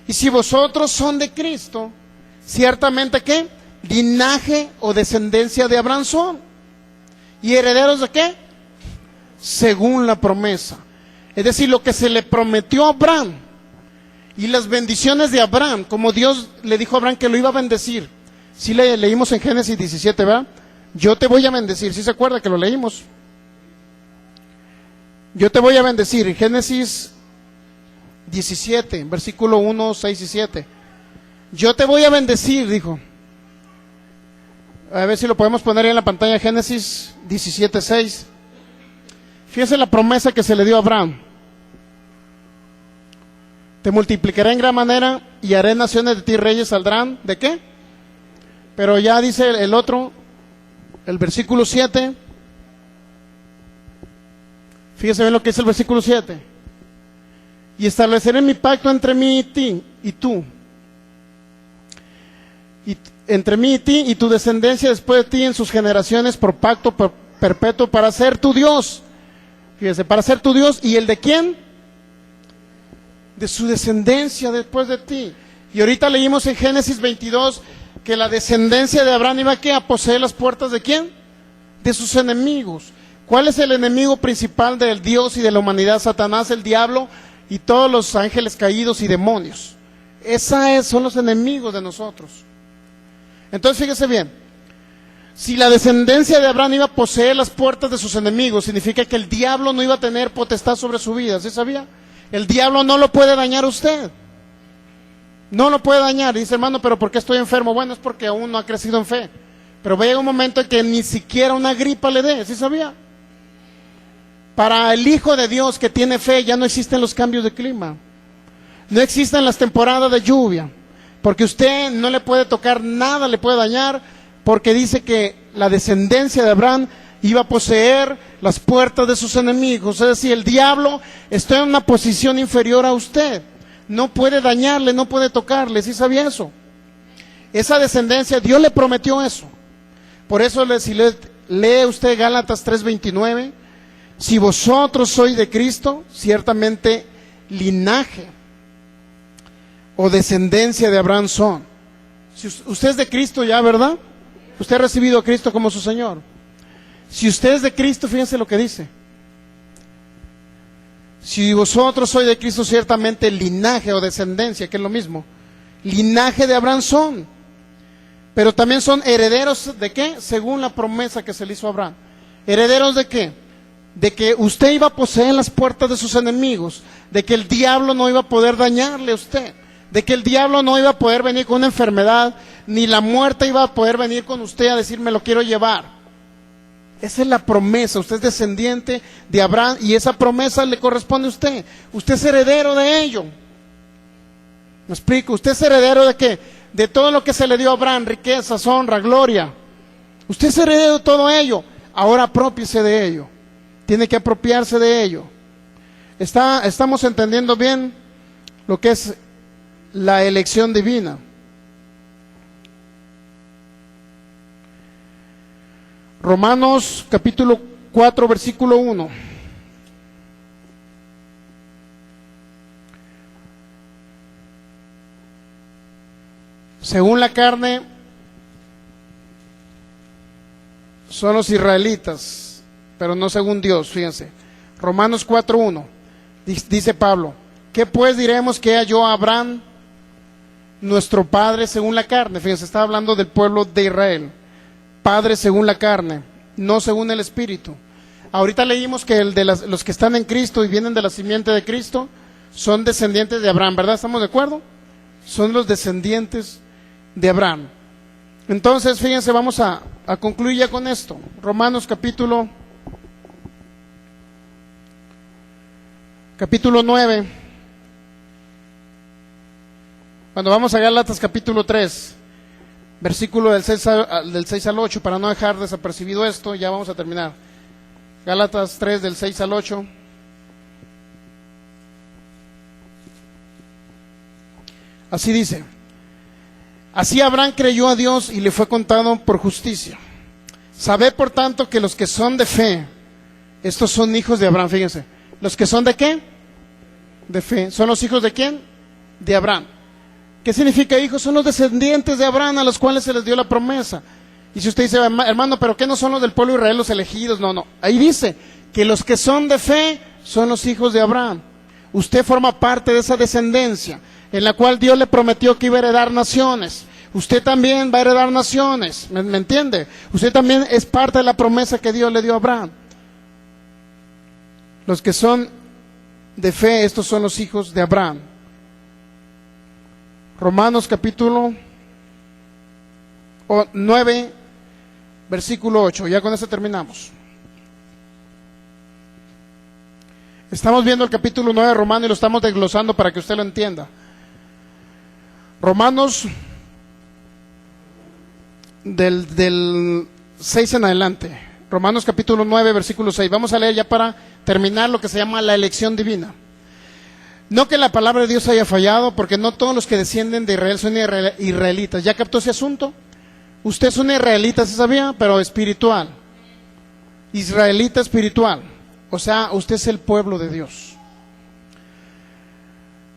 Y si vosotros son de Cristo, ciertamente ¿qué? Linaje o descendencia de Abraham son. ¿Y herederos de qué? Según la promesa. Es decir, lo que se le prometió a Abraham y las bendiciones de Abraham, como Dios le dijo a Abraham que lo iba a bendecir. Sí leímos en Génesis 17, ¿verdad? Yo te voy a bendecir. ¿Sí se acuerda que lo leímos? Yo te voy a bendecir. Génesis 17, versículo 1, 6 y 7. Yo te voy a bendecir, dijo. A ver si lo podemos poner ahí en la pantalla. Génesis 17, 6. Fíjense la promesa que se le dio a Abraham. Te multiplicaré en gran manera y haré naciones de ti, reyes saldrán. ¿De qué? Pero ya dice el otro, el versículo 7. Fíjese bien lo que dice el versículo 7. Y estableceré mi pacto entre mí y ti, y tú. Y entre mí y ti, y tu descendencia después de ti en sus generaciones, por pacto perpetuo, para ser tu Dios. Fíjese, para ser tu Dios. ¿Y el de quién? De su descendencia después de ti. Y ahorita leímos en Génesis 22 que la descendencia de Abraham iba a poseer las puertas ¿de quién? De sus enemigos. ¿Cuál es el enemigo principal del Dios y de la humanidad? Satanás, el diablo y todos los ángeles caídos y demonios. Son los enemigos de nosotros. Entonces fíjese bien, si la descendencia de Abraham iba a poseer las puertas de sus enemigos, significa que el diablo no iba a tener potestad sobre su vida. ¿Sí sabía? El diablo no lo puede dañar a usted. No lo puede dañar. Dice, hermano, pero ¿por qué estoy enfermo? Bueno, es porque aún no ha crecido en fe. Pero va a llegar un momento en que ni siquiera una gripa le dé. ¿Sí sabía? Para el Hijo de Dios que tiene fe ya no existen los cambios de clima. No existen las temporadas de lluvia. Porque usted no le puede tocar nada, le puede dañar. Porque dice que la descendencia de Abraham iba a poseer las puertas de sus enemigos. Es decir, el diablo está en una posición inferior a usted. No puede dañarle, no puede tocarle. ¿Sí sabía eso? Esa descendencia, Dios le prometió eso. Por eso si lee usted Gálatas 3:29, si vosotros sois de Cristo, ciertamente linaje o descendencia de Abraham son. Si usted es de Cristo ya, ¿verdad? Usted ha recibido a Cristo como su Señor. Si usted es de Cristo, fíjense lo que dice. Si vosotros sois de Cristo, ciertamente linaje o descendencia, que es lo mismo, linaje de Abraham son, pero también son herederos ¿de qué? Según la promesa que se le hizo a Abraham. ¿Herederos de qué? De que usted iba a poseer las puertas de sus enemigos, de que el diablo no iba a poder dañarle a usted, de que el diablo no iba a poder venir con una enfermedad, ni la muerte iba a poder venir con usted a decir me lo quiero llevar. Esa es la promesa. Usted es descendiente de Abraham y esa promesa le corresponde a usted. Usted es heredero de ello. ¿Me explico? Usted es heredero de qué? De todo lo que se le dio a Abraham, riquezas, honra, gloria. Usted es heredero de todo ello. Ahora apropiese de ello. Tiene que apropiarse de ello. Estamos entendiendo bien lo que es la elección divina. Romanos capítulo 4, versículo 1. Según la carne, son los israelitas, pero no según Dios, fíjense. Romanos 4, 1. Dice Pablo, ¿qué pues diremos que halló a Abraham, nuestro padre según la carne? Fíjense, está hablando del pueblo de Israel. Padre según la carne, no según el Espíritu. Ahorita leímos que los que están en Cristo y vienen de la simiente de Cristo son descendientes de Abraham, ¿verdad? ¿Estamos de acuerdo? Son los descendientes de Abraham. Entonces, fíjense, vamos a concluir ya con esto. Romanos capítulo 9. Cuando vamos a Gálatas capítulo 3. Versículo del 6 al 8, para no dejar desapercibido esto, ya vamos a terminar. Gálatas 3, del 6 al 8. Así dice: así Abraham creyó a Dios y le fue contado por justicia. Sabed por tanto que los que son de fe, estos son hijos de Abraham, fíjense. ¿Los que son de qué? De fe. ¿Son los hijos de quién? De Abraham. ¿Qué significa hijos? Son los descendientes de Abraham a los cuales se les dio la promesa. Y si usted dice, hermano, ¿pero qué no son los del pueblo de Israel los elegidos? No. Ahí dice que los que son de fe son los hijos de Abraham. Usted forma parte de esa descendencia en la cual Dios le prometió que iba a heredar naciones. Usted también va a heredar naciones. ¿Me entiende? Usted también es parte de la promesa que Dios le dio a Abraham. Los que son de fe, estos son los hijos de Abraham. Romanos capítulo 9, versículo 8. Ya con eso terminamos. Estamos viendo el capítulo 9 de Romanos y lo estamos desglosando para que usted lo entienda. Romanos del 6 en adelante. Romanos capítulo 9, versículo 6. Vamos a leer ya para terminar lo que se llama la elección divina. No que la palabra de Dios haya fallado, porque no todos los que descienden de Israel son israelitas. ¿Ya captó ese asunto? Usted es un israelita, ¿se sabía? Pero espiritual. Israelita espiritual. O sea, usted es el pueblo de Dios.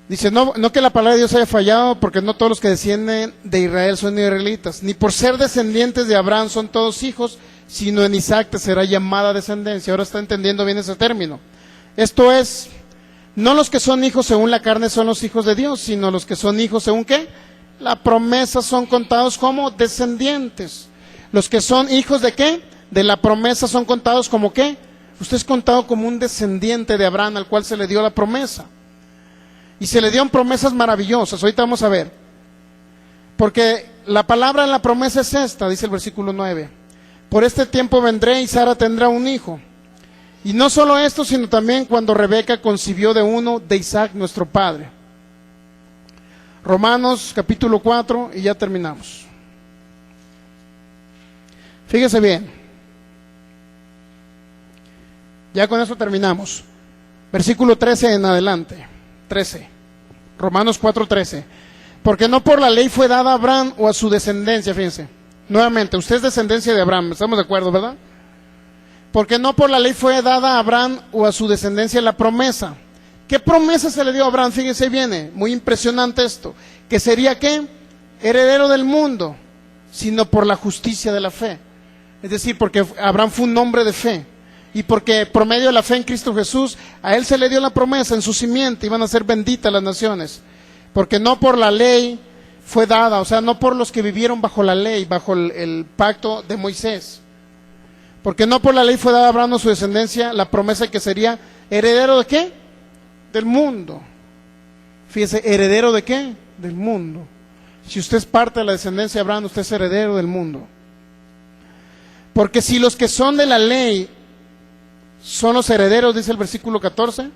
Dice, no que la palabra de Dios haya fallado, porque no todos los que descienden de Israel son israelitas. Ni por ser descendientes de Abraham son todos hijos, sino en Isaac te será llamada descendencia. Ahora está entendiendo bien ese término. Esto es... no los que son hijos según la carne son los hijos de Dios, sino los que son hijos según ¿qué? La promesa son contados como descendientes. Los que son hijos de ¿qué? De la promesa son contados como ¿qué? Usted es contado como un descendiente de Abraham al cual se le dio la promesa. Y se le dieron promesas maravillosas. Ahorita vamos a ver. Porque la palabra en la promesa es esta, dice el versículo 9. Por este tiempo vendré y Sara tendrá un hijo. Y no solo esto, sino también cuando Rebeca concibió de uno de Isaac nuestro padre. Romanos capítulo 4 y ya terminamos. Fíjese bien. Ya con eso terminamos. Versículo 13 en adelante. 13. Romanos 4:13. Porque no por la ley fue dada a Abraham o a su descendencia, fíjense. Nuevamente, usted es descendencia de Abraham, estamos de acuerdo, ¿verdad? Porque no por la ley fue dada a Abraham o a su descendencia la promesa. ¿Qué promesa se le dio a Abraham? Fíjense, viene, muy impresionante esto. Que sería, ¿qué? Heredero del mundo, sino por la justicia de la fe. Es decir, porque Abraham fue un hombre de fe. Y porque por medio de la fe en Cristo Jesús, a él se le dio la promesa, en su simiente iban a ser benditas las naciones. Porque no por la ley fue dada, o sea, no por los que vivieron bajo la ley, bajo el pacto de Moisés. Porque no por la ley fue dada a Abraham a su descendencia la promesa de que sería heredero de ¿qué? Del mundo. Fíjese, heredero de ¿qué? Del mundo. Si usted es parte de la descendencia de Abraham, usted es heredero del mundo. Porque si los que son de la ley son los herederos, dice el versículo 14,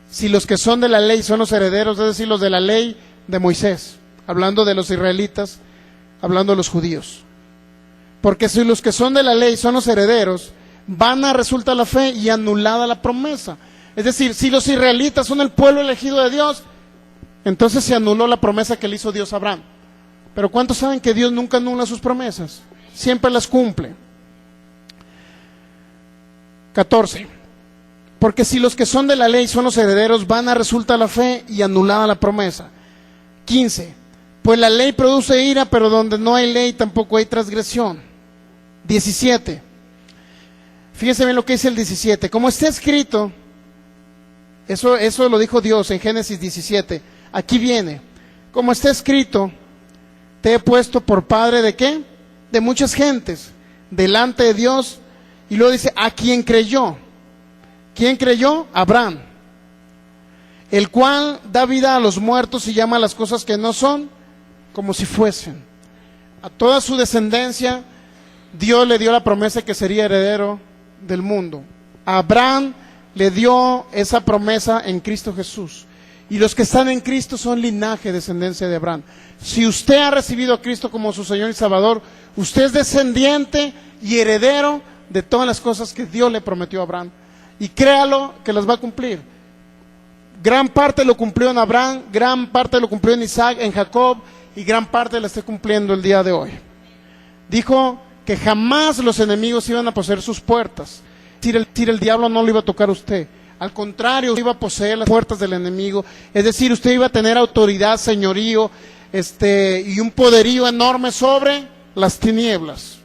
si los que son de la ley son los herederos, es decir, los de la ley de Moisés, hablando de los israelitas, hablando de los judíos. Porque si los que son de la ley son los herederos, vana resulta la fe y anulada la promesa. Es decir, si los israelitas son el pueblo elegido de Dios, entonces se anuló la promesa que le hizo Dios a Abraham. Pero ¿cuántos saben que Dios nunca anula sus promesas? Siempre las cumple. 14. Porque si los que son de la ley son los herederos, vana resulta la fe y anulada la promesa. 15. Pues la ley produce ira, pero donde no hay ley tampoco hay transgresión. 17. Fíjense bien lo que dice el 17. Como está escrito, eso lo dijo Dios en Génesis 17. Aquí viene. Como está escrito, te he puesto por padre de ¿qué? De muchas gentes, delante de Dios. Y luego dice, ¿a quién creyó? ¿Quién creyó? Abraham, el cual da vida a los muertos y llama a las cosas que no son como si fuesen. A toda su descendencia Dios le dio la promesa que sería heredero del mundo. A Abraham le dio esa promesa en Cristo Jesús. Y los que están en Cristo son linaje, descendencia de Abraham. Si usted ha recibido a Cristo como su Señor y Salvador, usted es descendiente y heredero de todas las cosas que Dios le prometió a Abraham. Y créalo que las va a cumplir. Gran parte lo cumplió en Abraham, gran parte lo cumplió en Isaac, en Jacob, y gran parte la está cumpliendo el día de hoy. Dijo que jamás los enemigos iban a poseer sus puertas. Es decir, el diablo no lo iba a tocar a usted. Al contrario, iba a poseer las puertas del enemigo. Es decir, usted iba a tener autoridad, señorío, y un poderío enorme sobre las tinieblas.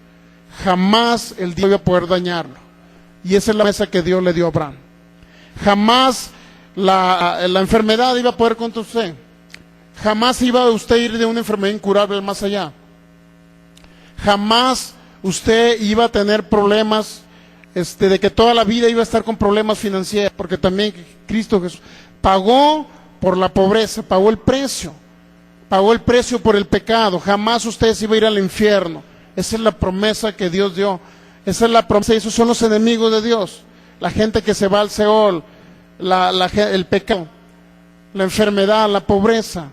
Jamás el diablo iba a poder dañarlo. Y esa es la promesa que Dios le dio a Abraham. Jamás la enfermedad iba a poder contra usted. Jamás iba usted a ir de una enfermedad incurable más allá. Jamás usted iba a tener problemas, de que toda la vida iba a estar con problemas financieros, porque también Cristo Jesús pagó por la pobreza, pagó el precio por el pecado. Jamás usted se iba a ir al infierno. Esa es la promesa que Dios dio. Esa es la promesa, y esos son los enemigos de Dios. La gente que se va al Seol, el pecado, la enfermedad, la pobreza,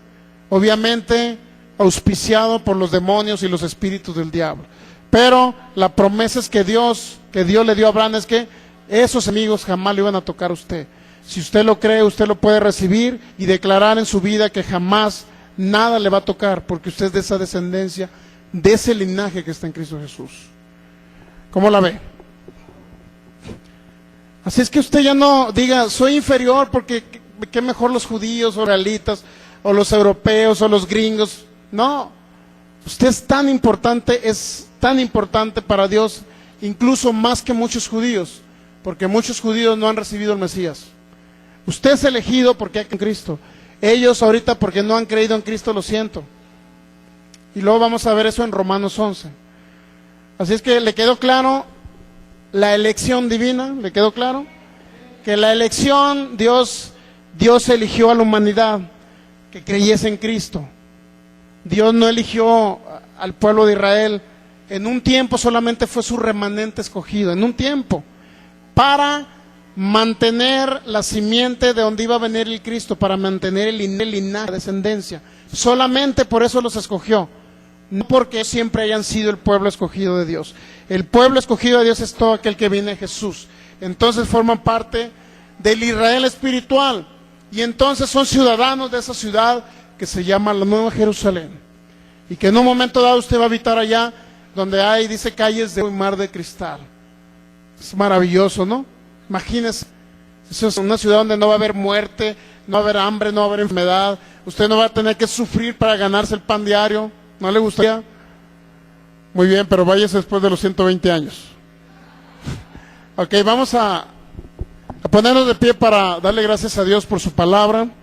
obviamente auspiciado por los demonios y los espíritus del diablo. Pero la promesa es que Dios le dio a Abraham es que esos enemigos jamás le iban a tocar a usted. Si usted lo cree, usted lo puede recibir y declarar en su vida que jamás nada le va a tocar, porque usted es de esa descendencia, de ese linaje que está en Cristo Jesús. ¿Cómo la ve? Así es que usted ya no diga, soy inferior porque qué mejor los judíos o israelitas o los europeos o los gringos. No, usted es tan importante para Dios, incluso más que muchos judíos, porque muchos judíos no han recibido el Mesías. Usted es elegido porque hay en Cristo. Ellos ahorita porque no han creído en Cristo, lo siento. Y luego vamos a ver eso en Romanos 11. Así es que le quedó claro la elección divina, le quedó claro que la elección, Dios eligió a la humanidad que creyese en Cristo. Dios no eligió al pueblo de Israel. En un tiempo solamente fue su remanente escogido, en un tiempo, para mantener la simiente de donde iba a venir el Cristo, para mantener el linaje, la descendencia. Solamente por eso los escogió, no porque siempre hayan sido el pueblo escogido de Dios. El pueblo escogido de Dios es todo aquel que viene a Jesús. Entonces forman parte del Israel espiritual, y entonces son ciudadanos de esa ciudad que se llama la Nueva Jerusalén, y que en un momento dado usted va a habitar allá, donde hay, dice, calles de un mar de cristal. Es maravilloso, ¿no? Imagínese, eso es una ciudad donde no va a haber muerte, no va a haber hambre, no va a haber enfermedad. Usted no va a tener que sufrir para ganarse el pan diario. ¿No le gustaría? Muy bien, pero váyase después de los 120 años. Ok, vamos a ponernos de pie para darle gracias a Dios por su palabra.